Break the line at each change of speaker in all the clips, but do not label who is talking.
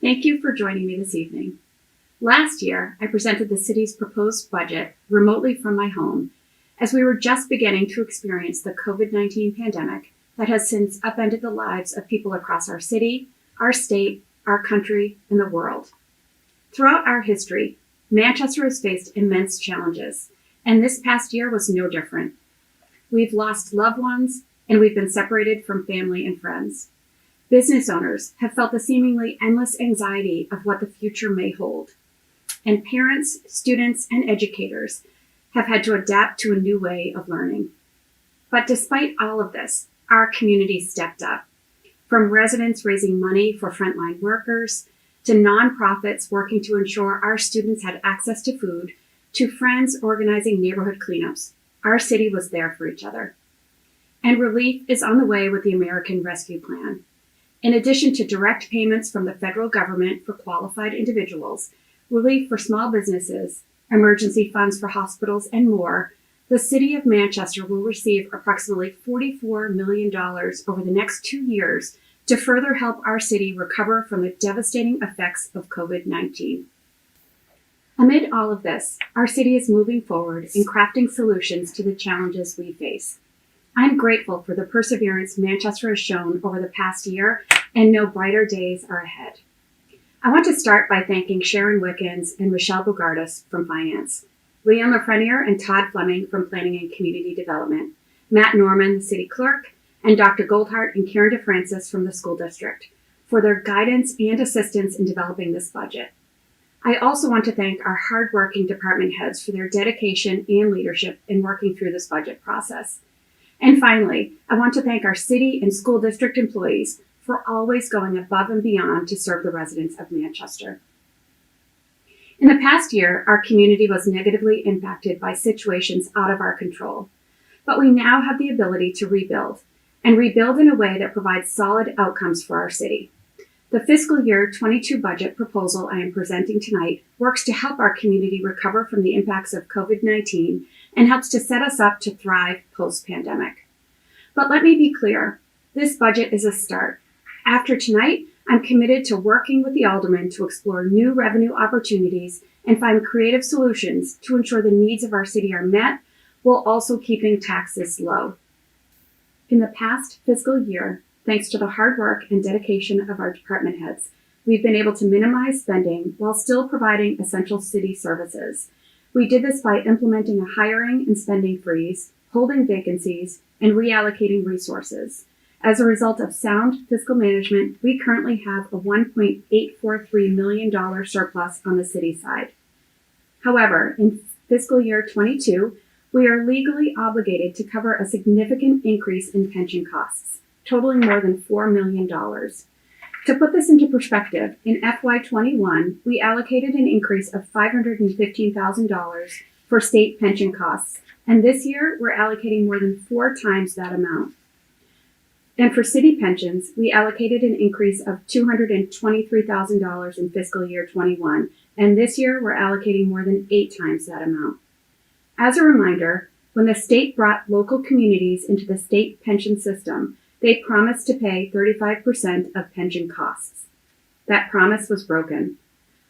Thank you for joining me this evening. Last year, I presented the city's proposed budget remotely from my home as we were just beginning to experience the COVID-19 pandemic that has since upended the lives of people across our city, our state, our country, and the world. Throughout our history, Manchester has faced immense challenges, and this past year was no different. We've lost loved ones, and we've been separated from family and friends. Business owners have felt the seemingly endless anxiety of what the future may hold. And parents, students, and educators have had to adapt to a new way of learning. But despite all of this, our community stepped up. From residents raising money for frontline workers, to nonprofits working to ensure our students had access to food, to friends organizing neighborhood cleanups, our city was there for each other. And relief is on the way with the American Rescue Plan. In addition to direct payments from the federal government for qualified individuals, relief for small businesses, emergency funds for hospitals, and more, the City of Manchester will receive approximately $44 million over the next 2 years to further help our city recover from the devastating effects of COVID-19. Amid all of this, our city is moving forward in crafting solutions to the challenges we face. I'm grateful for the perseverance Manchester has shown over the past year and know brighter days are ahead. I want to start by thanking Sharon Wickens and Michelle Bogardus from Finance, Leon Lafreniere and Todd Fleming from Planning and Community Development, Matt Norman, the City Clerk, and Dr. Goldhart and Karen DeFrancis from the School District for their guidance and assistance in developing this budget. I also want to thank our hardworking department heads for their dedication and leadership in working through this budget process. And finally, I want to thank our city and school district employees for always going above and beyond to serve the residents of Manchester. In the past year, our community was negatively impacted by situations out of our control, but we now have the ability to rebuild, and rebuild in a way that provides solid outcomes for our city. The fiscal year 22 budget proposal I am presenting tonight works to help our community recover from the impacts of COVID-19 and helps to set us up to thrive post-pandemic. But let me be clear, this budget is a start. After tonight, I'm committed to working with the aldermen to explore new revenue opportunities and find creative solutions to ensure the needs of our city are met while also keeping taxes low. In the past fiscal year, thanks to the hard work and dedication of our department heads, we've been able to minimize spending while still providing essential city services. We did this by implementing a hiring and spending freeze, holding vacancies, and reallocating resources. As a result of sound fiscal management, we currently have a $1.843 million surplus on the city side. However, in fiscal year 22, we are legally obligated to cover a significant increase in pension costs, totaling more than $4 million. To put this into perspective, in FY21, we allocated an increase of $515,000 for state pension costs, and this year we're allocating more than 4 times that amount. And for city pensions, we allocated an increase of $223,000 in fiscal year 21, and this year we're allocating more than 8 times that amount. As a reminder, when the state brought local communities into the state pension system, they promised to pay 35% of pension costs. That promise was broken.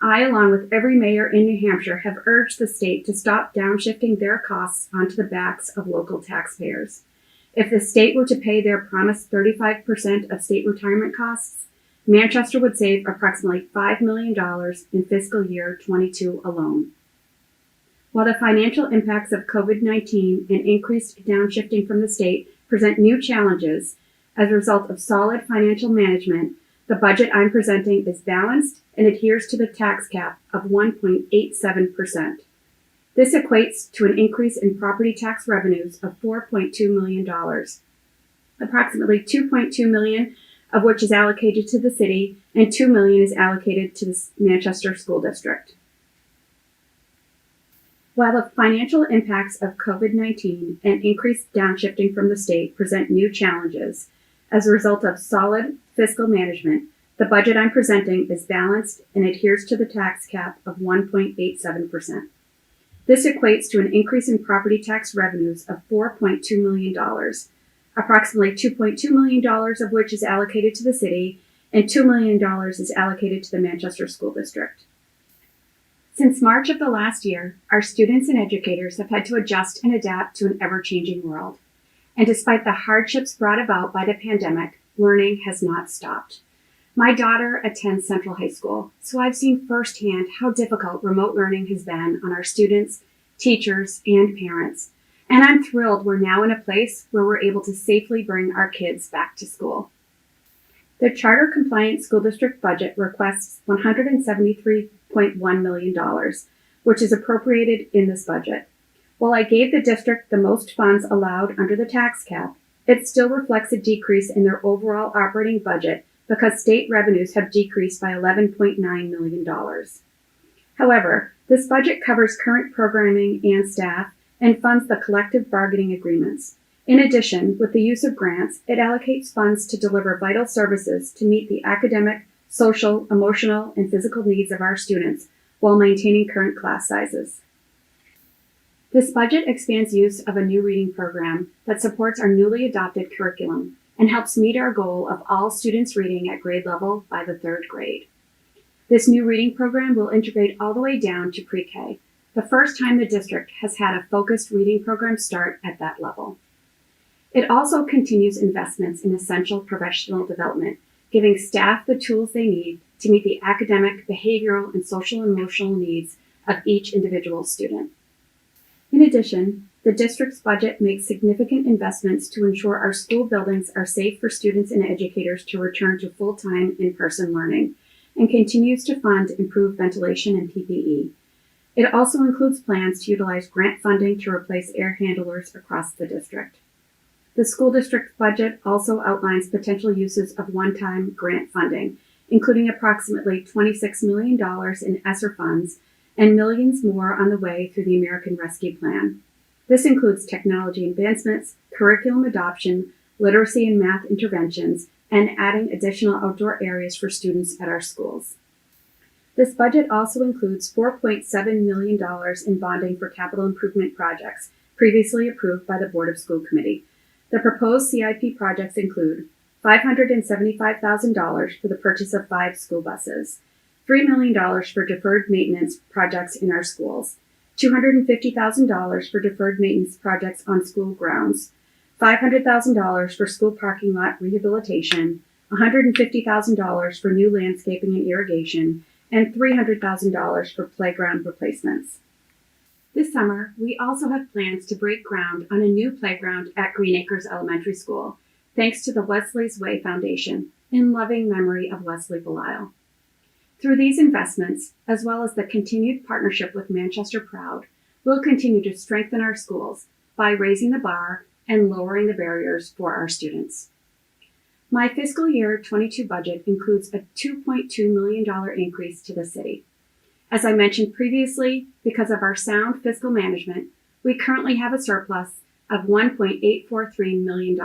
I, along with every mayor in New Hampshire, have urged the state to stop downshifting their costs onto the backs of local taxpayers. If the state were to pay their promised 35% of state retirement costs, Manchester would save approximately $5 million in fiscal year 22 alone. While the financial impacts of COVID-19 and increased downshifting from the state present new challenges, as a result of solid financial management, the budget I'm presenting is balanced and adheres to the tax cap of 1.87%. This equates to an increase in property tax revenues of $4.2 million, approximately $2.2 million of which is allocated to the city and $2 million is allocated to the Manchester School District. While the financial impacts of COVID-19 and increased downshifting from the state present new challenges, as a result of solid fiscal management, the budget I'm presenting is balanced and adheres to the tax cap of 1.87%. This equates to an increase in property tax revenues of $4.2 million, approximately $2.2 million of which is allocated to the city and $2 million is allocated to the Manchester School District. Since March of the last year, our students and educators have had to adjust and adapt to an ever-changing world. And despite the hardships brought about by the pandemic, learning has not stopped. My daughter attends Central High School, so I've seen firsthand how difficult remote learning has been on our students, teachers, and parents. And I'm thrilled we're now in a place where we're able to safely bring our kids back to school. The charter-compliant school district budget requests $173.1 million, which is appropriated in this budget. While I gave the district the most funds allowed under the tax cap, it still reflects a decrease in their overall operating budget because state revenues have decreased by $11.9 million. However, this budget covers current programming and staff and funds the collective bargaining agreements. In addition, with the use of grants, it allocates funds to deliver vital services to meet the academic, social, emotional, and physical needs of our students while maintaining current class sizes. This budget expands use of a new reading program that supports our newly adopted curriculum and helps meet our goal of all students reading at grade level by the 3rd grade. This new reading program will integrate all the way down to pre-K, the first time the district has had a focused reading program start at that level. It also continues investments in essential professional development, giving staff the tools they need to meet the academic, behavioral, and social and emotional needs of each individual student. In addition, the district's budget makes significant investments to ensure our school buildings are safe for students and educators to return to full-time in-person learning, and continues to fund improved ventilation and PPE. It also includes plans to utilize grant funding to replace air handlers across the district. The school district budget also outlines potential uses of one-time grant funding, including approximately $26 million in ESSER funds and millions more on the way through the American Rescue Plan. This includes technology advancements, curriculum adoption, literacy and math interventions, and adding additional outdoor areas for students at our schools. This budget also includes $4.7 million in bonding for capital improvement projects previously approved by the Board of School Committee. The proposed CIP projects include $575,000 for the purchase of 5 school buses, $3 million for deferred maintenance projects in our schools, $250,000 for deferred maintenance projects on school grounds, $500,000 for school parking lot rehabilitation, $150,000 for new landscaping and irrigation, and $300,000 for playground replacements. This summer, we also have plans to break ground on a new playground at Green Acres Elementary School, thanks to the Wesley's Way Foundation, in loving memory of Wesley Belisle. Through these investments, as well as the continued partnership with Manchester Proud, we'll continue to strengthen our schools by raising the bar and lowering the barriers for our students. My fiscal year 22 budget includes a $2.2 million increase to the city. As I mentioned previously, because of our sound fiscal management, we currently have a surplus of $1.843 million.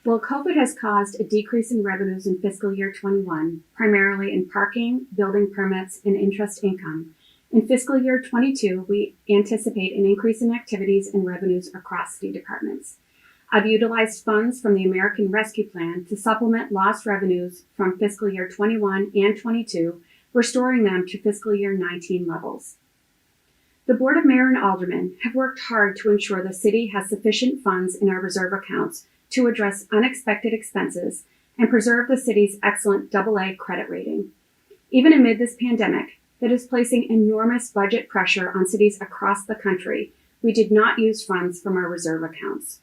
While COVID has caused a decrease in revenues in fiscal year 21, primarily in parking, building permits, and interest income, in fiscal year 22, we anticipate an increase in activities and revenues across city departments. I've utilized funds from the American Rescue Plan to supplement lost revenues from fiscal year 21 and 22, restoring them to fiscal year 19 levels. The Board of Mayor and Aldermen have worked hard to ensure the city has sufficient funds in our reserve accounts to address unexpected expenses and preserve the city's excellent AA credit rating. Even amid this pandemic that is placing enormous budget pressure on cities across the country, we did not use funds from our reserve accounts.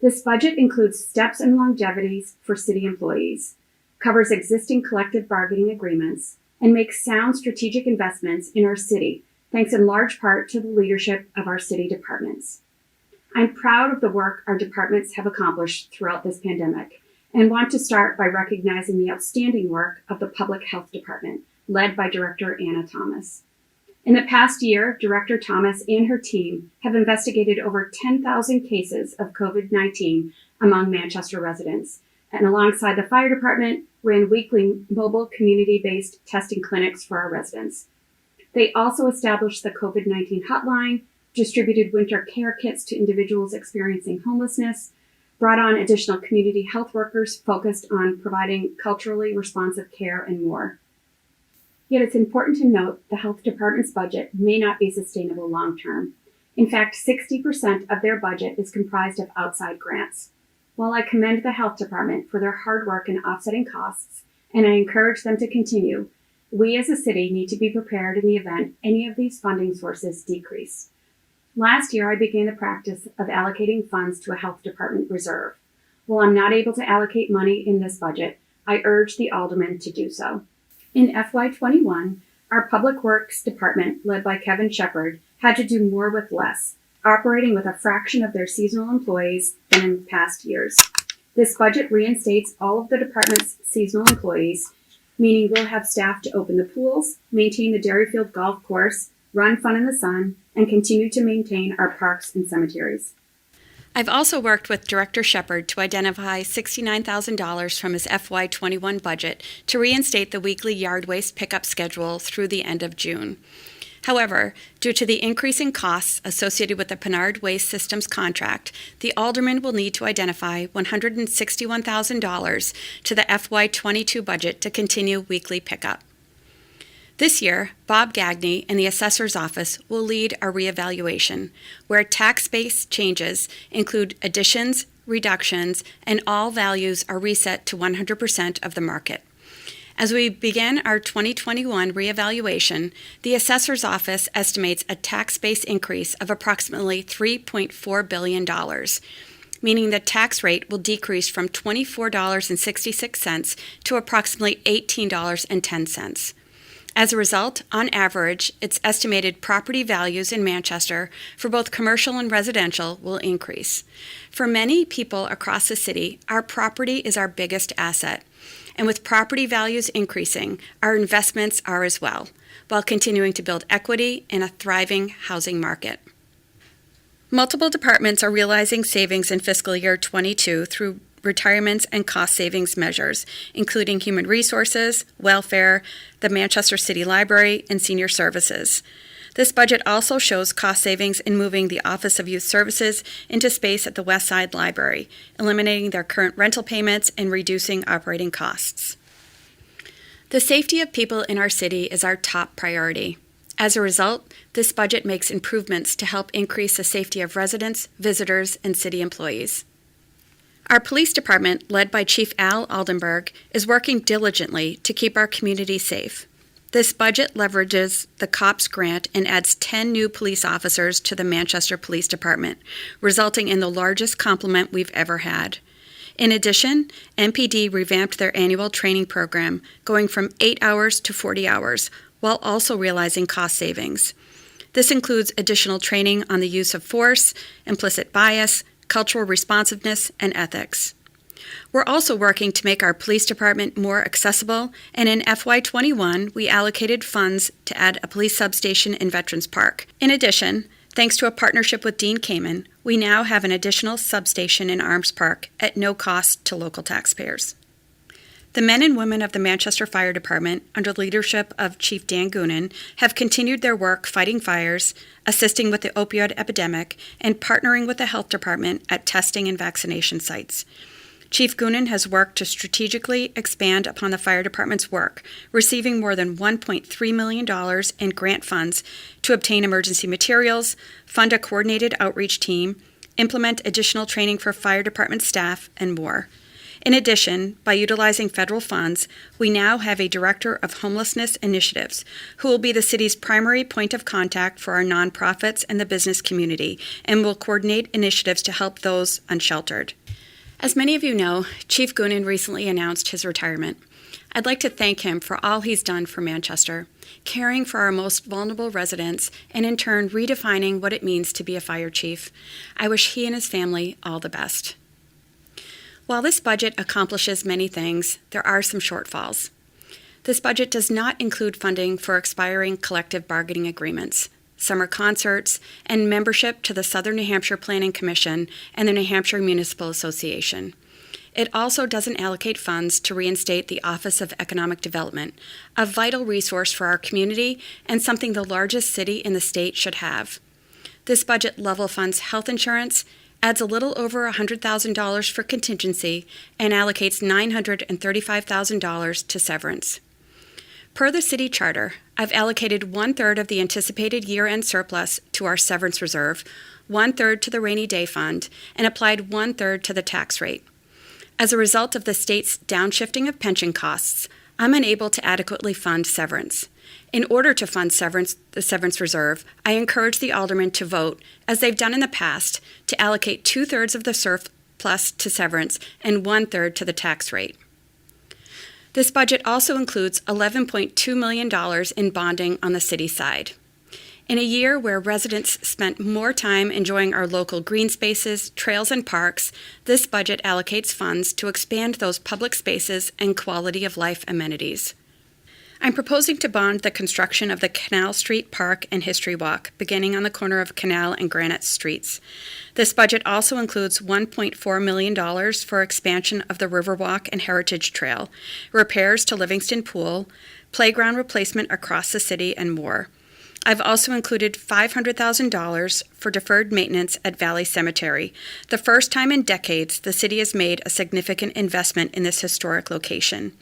This budget includes steps and longevities for city employees, covers existing collective bargaining agreements, and makes sound strategic investments in our city, thanks in large part to the leadership of our city departments. I'm proud of the work our departments have accomplished throughout this pandemic and want to start by recognizing the outstanding work of the Public Health Department, led by Director Anna Thomas. In the past year, Director Thomas and her team have investigated over 10,000 cases of COVID-19 among Manchester residents, and alongside the fire department, ran weekly mobile community-based testing clinics for our residents. They also established the COVID-19 hotline, distributed winter care kits to individuals experiencing homelessness, brought on additional community health workers focused on providing culturally responsive care, and more. Yet it's important to note the health department's budget may not be sustainable long term. In fact, 60% of their budget is comprised of outside grants. While I commend the health department for their hard work in offsetting costs, and I encourage them to continue, we as a city need to be prepared in the event any of these funding sources decrease. Last year, I began the practice of allocating funds to a health department reserve. While I'm not able to allocate money in this budget, I urge the aldermen to do so. In FY21, our Public Works Department, led by Kevin Shepard, had to do more with less, operating with a fraction of their seasonal employees than in past years. This budget reinstates all of the department's seasonal employees, meaning we'll have staff to open the pools, maintain the Dairyfield Golf Course, run Fun in the Sun, and continue to maintain our parks and cemeteries.
I've also worked with Director Shepard to identify $69,000 from his FY21 budget to reinstate the weekly yard waste pickup schedule through the end of June. However, due to the increasing costs associated with the Pinard Waste Systems contract, the alderman will need to identify $161,000 to the FY22 budget to continue weekly pickup. This year, Bob Gagney and the Assessor's Office will lead our reevaluation, where tax-based changes include additions, reductions, and all values are reset to 100% of the market. As we begin our 2021 reevaluation, the Assessor's Office estimates a tax base increase of approximately $3.4 billion, meaning the tax rate will decrease from $24.66 to approximately $18.10. As a result, on average, it's estimated property values in Manchester for both commercial and residential will increase. For many people across the city, our property is our biggest asset. And with property values increasing, our investments are as well, while continuing to build equity in a thriving housing market. Multiple departments are realizing savings in fiscal year 22 through retirements and cost savings measures, including human resources, welfare, the Manchester City Library, and senior services. This budget also shows cost savings in moving the Office of Youth Services into space at the West Side Library, eliminating their current rental payments and reducing operating costs. The safety of people in our city is our top priority. As a result, this budget makes improvements to help increase the safety of residents, visitors, and city employees. Our police department, led by Chief Al Aldenberg, is working diligently to keep our community safe. This budget leverages the COPS grant and adds 10 new police officers to the Manchester Police Department, resulting in the largest complement we've ever had. In addition, MPD revamped their annual training program, going from 8 hours to 40 hours, while also realizing cost savings. This includes additional training on the use of force, implicit bias, cultural responsiveness, and ethics. We're also working to make our police department more accessible, and in FY21, we allocated funds to add a police substation in Veterans Park. In addition, thanks to a partnership with Dean Kamen, we now have an additional substation in Arms Park at no cost to local taxpayers. The men and women of the Manchester Fire Department, under the leadership of Chief Dan Goonan, have continued their work fighting fires, assisting with the opioid epidemic, and partnering with the health department at testing and vaccination sites. Chief Goonan has worked to strategically expand upon the fire department's work, receiving more than $1.3 million in grant funds to obtain emergency materials, fund a coordinated outreach team, implement additional training for fire department staff, and more. In addition, by utilizing federal funds, we now have a Director of Homelessness Initiatives, who will be the city's primary point of contact for our nonprofits and the business community, and will coordinate initiatives to help those unsheltered. As many of you know, Chief Goonan recently announced his retirement. I'd like to thank him for all he's done for Manchester, caring for our most vulnerable residents, and in turn redefining what it means to be a fire chief. I wish he and his family all the best. While this budget accomplishes many things, there are some shortfalls. This budget does not include funding for expiring collective bargaining agreements, summer concerts, and membership to the Southern New Hampshire Planning Commission and the New Hampshire Municipal Association. It also doesn't allocate funds to reinstate the Office of Economic Development, a vital resource for our community and something the largest city in the state should have. This budget level funds health insurance, adds a little over $100,000 for contingency, and allocates $935,000 to severance. Per the city charter, I've allocated 1/3 of the anticipated year-end surplus to our severance reserve, 1/3 to the rainy day fund, and applied 1/3 to the tax rate. As a result of the state's downshifting of pension costs, I'm unable to adequately fund severance. In order to fund the severance reserve, I encourage the aldermen to vote, as they've done in the past, to allocate 2/3 of the surplus to severance and 1/3 to the tax rate. This budget also includes $11.2 million in bonding on the city side. In a year where residents spent more time enjoying our local green spaces, trails, and parks, this budget allocates funds to expand those public spaces and quality of life amenities. I'm proposing to bond the construction of the Canal Street Park and History Walk, beginning on the corner of Canal and Granite Streets. This budget also includes $1.4 million for expansion of the Riverwalk and Heritage Trail, repairs to Livingston Pool, playground replacement across the city, and more. I've also included $500,000 for deferred maintenance at Valley Cemetery, the first time in decades the city has made a significant investment in this historic location.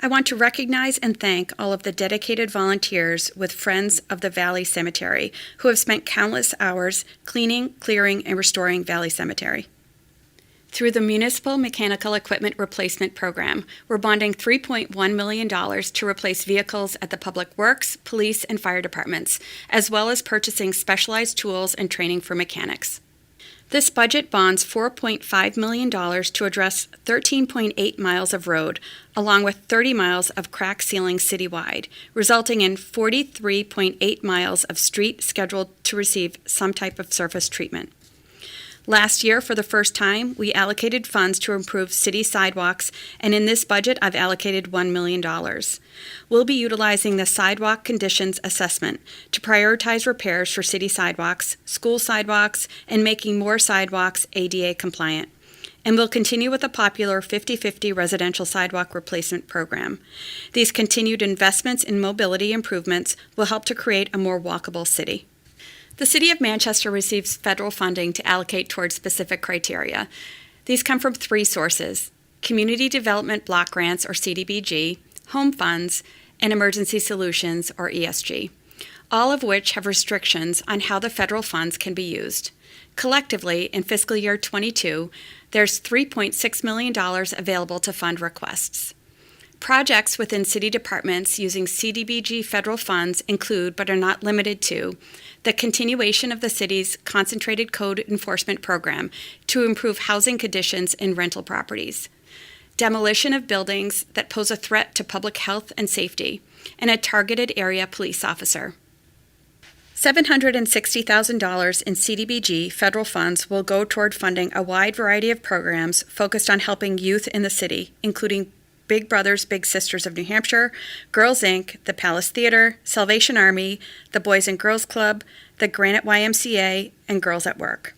I want to recognize and thank all of the dedicated volunteers with Friends of the Valley Cemetery who have spent countless hours cleaning, clearing, and restoring Valley Cemetery. Through the Municipal Mechanical Equipment Replacement Program, we're bonding $3.1 million to replace vehicles at the Public Works, Police, and Fire departments, as well as purchasing specialized tools and training for mechanics. This budget bonds $4.5 million to address 13.8 miles of road, along with 30 miles of crack sealing citywide, resulting in 43.8 miles of street scheduled to receive some type of surface treatment. Last year, for the first time, we allocated funds to improve city sidewalks, and in this budget, I've allocated $1 million. We'll be utilizing the Sidewalk Conditions Assessment to prioritize repairs for city sidewalks, school sidewalks, and making more sidewalks ADA compliant. And we'll continue with the popular 50-50 residential sidewalk replacement program. These continued investments in mobility improvements will help to create a more walkable city. The City of Manchester receives federal funding to allocate towards specific criteria. These come from 3 sources: Community Development Block Grants, or CDBG, Home Funds, and Emergency Solutions, or ESG, all of which have restrictions on how the federal funds can be used. Collectively, in fiscal year 22, there's $3.6 million available to fund requests. Projects within city departments using CDBG federal funds include, but are not limited to, the continuation of the city's concentrated code enforcement program to improve housing conditions in rental properties, demolition of buildings that pose a threat to public health and safety, and a targeted area police officer. $760,000 in CDBG federal funds will go toward funding a wide variety of programs focused on helping youth in the city, including Big Brothers Big Sisters of New Hampshire, Girls Inc., the Palace Theater, Salvation Army, the Boys and Girls Club, the Granite YMCA, and Girls at Work.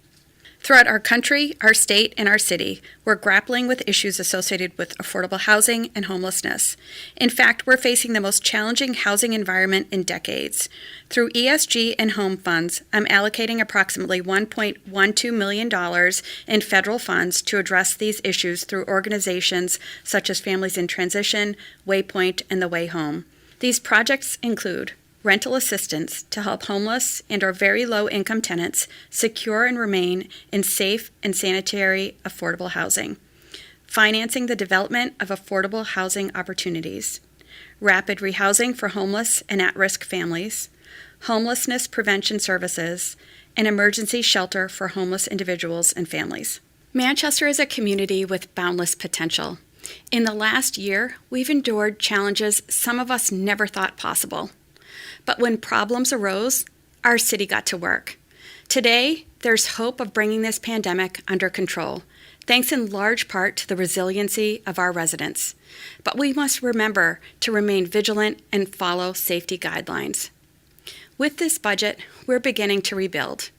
Throughout our country, our state, and our city, we're grappling with issues associated with affordable housing and homelessness. In fact, we're facing the most challenging housing environment in decades. Through ESG and home funds, I'm allocating approximately $1.12 million in federal funds to address these issues through organizations such as Families in Transition, Waypoint, and The Way Home. These projects include rental assistance to help homeless and/or very low-income tenants secure and remain in safe and sanitary affordable housing, financing the development of affordable housing opportunities, rapid rehousing for homeless and at-risk families, homelessness prevention services, and emergency shelter for homeless individuals and families. Manchester is a community with boundless potential. In the last year, we've endured challenges some of us never thought possible. But when problems arose, our city got to work. Today, there's hope of bringing this pandemic under control, thanks in large part to the resiliency of our residents. But we must remember to remain vigilant and follow safety guidelines. With this budget, we're beginning to rebuild.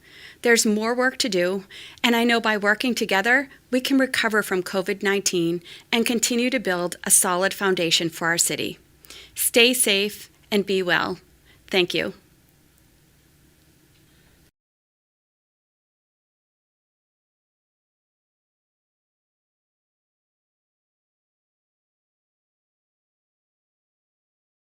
There's more work to do, and I know by working together, we can recover from COVID-19 and continue to build a solid foundation for our city. Stay safe and be well. Thank you.